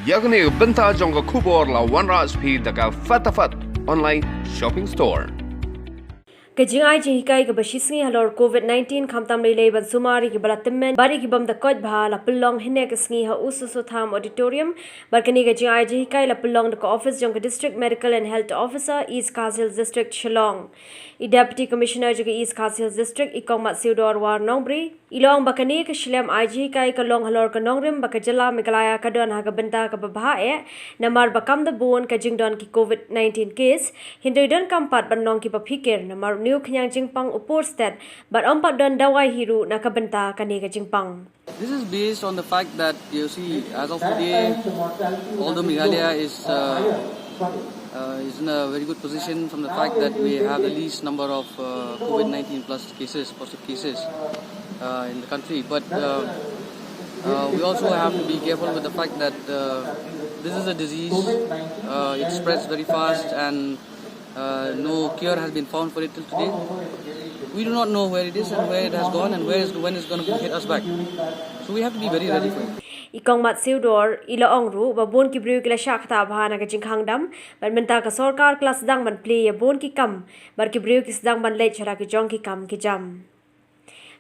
Yagni benta jonga kubor la one raspi daga fatafat online shopping store. Kajingai jihikai ke basisngi halor COVID-19 khamtam lei ban sumari ke balatimen bari ki bam da koj bha la pulong hine ke sngi ha ususu tham auditorium barkani kajingai jihikai la pulong da office jong district medical and health officer East Kazil district Shillong I deputy commissioner jong East Kazil district ikong mat siudor war nongbri ilong bakani ke shlem jihikai ka long halor ka nongrim bakajala megalaya ka don ha ka benta ka babha namar bakam da bon ka jingdon ki COVID-19 case hindridon kampat ban nong ki papikir namar New Kenyang Jingpang Upor State, but Ompat Don Dawai Hiru Nakabenta Kaniga Jingpang. This is based on the fact that you see, as of today, although Meghalaya is in a very good position from the fact that we have the least number of COVID-19 plus cases, positive cases in the country, but we also have to be careful with the fact that this is a disease, it spreads very fast and no cure has been found for it till today. We do not know where it is and where it has gone and when it's going to hit us back. So we have to be very ready for it. Ikong mat siudor ila ongru babon ki briu kila shakta bhana ka jingkhang dam ban menta ka sarkar class dang ban play bon ki kam bar ki briu ki dang ban le chara ki jong ki kam ki jam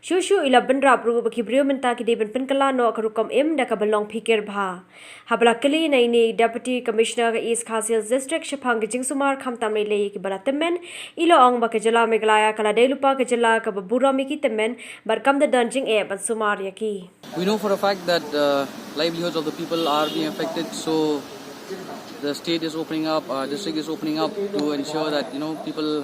Shushu ila bandra pru baki briu menta ki deben penkala no akarukom im da ka balong pikir bha habla kali nai ni deputy commissioner ka East Kazil district shapang ki jingsumar khamtam le ki balatemen ila ong ba ka jala meglaya kala delupa ka jala ka babura mi ki temen bar kam da danjing ban sumar yaki We know for a fact that livelihoods of the people are being affected, so the state is opening up, our district is opening up to ensure that people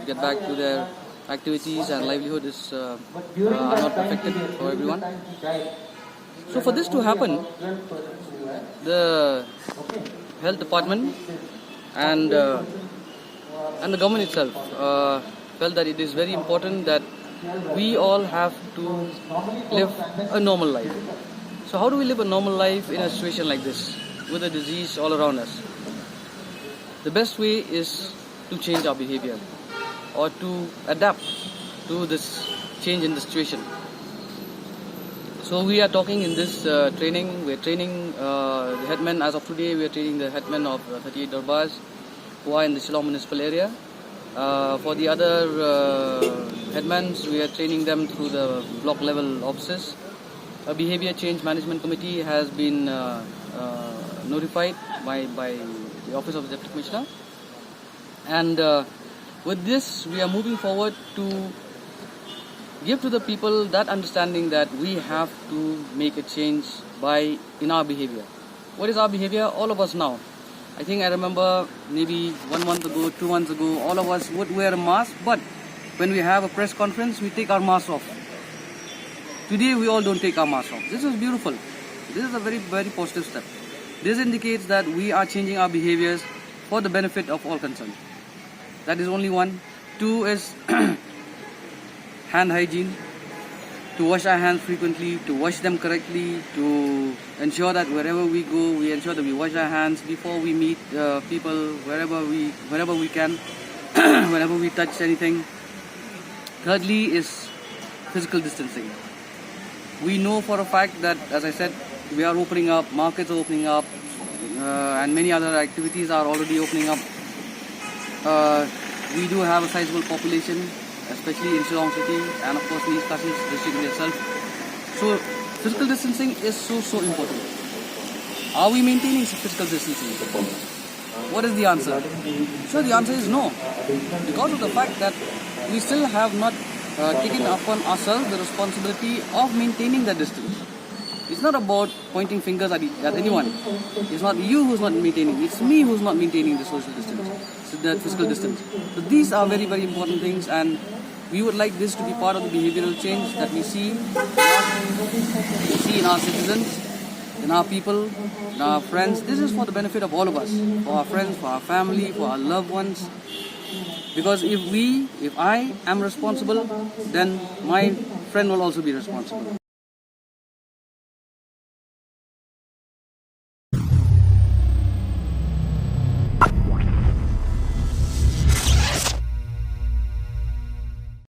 get back to their activities and livelihood is are not affected for everyone. So for this to happen, the health department and the government itself felt that it is very important that we all have to live a normal life. So how do we live a normal life in a situation like this with a disease all around us? The best way is to change our behavior or to adapt to this change in the situation. So we are talking in this training, we are training the headmen. As of today, we are training the headmen of 38 Darbars who are in the Shillong municipal area. For the other headmen, we are training them through the block level offices. A behavior change management committee has been notified by the office of the deputy commissioner, and with this we are moving forward to give to the people that understanding that we have to make a change in our behavior. What is our behavior? All of us now, I think I remember maybe 1 month ago, 2 months ago, all of us would wear a mask, but when we have a press conference, we take our mask off. Today, we all don't take our mask off. This is beautiful. This is a very, very positive step. This indicates that we are changing our behaviors for the benefit of all concerned. That is only one. Two is hand hygiene, to wash our hands frequently, to wash them correctly, to ensure that wherever we go, we ensure that we wash our hands before we meet people, wherever we can, whenever we touch anything. Thirdly is physical distancing. We know for a fact that, as I said, we are opening up, markets are opening up, and many other activities are already opening up. We do have a sizable population, especially in Shillong City and of course in East Kazil district itself. So physical distancing is so important. Are we maintaining physical distancing? What is the answer? So the answer is no, because of the fact that we still have not taken upon ourselves the responsibility of maintaining the distance. It's not about pointing fingers at anyone. It's not you who's not maintaining. It's me who's not maintaining the social distance, the physical distance. So these are very, very important things, and we would like this to be part of the behavioral change that we see in our citizens, in our people, in our friends. This is for the benefit of all of us, for our friends, for our family, for our loved ones. Because if I am responsible, then my friend will also be responsible.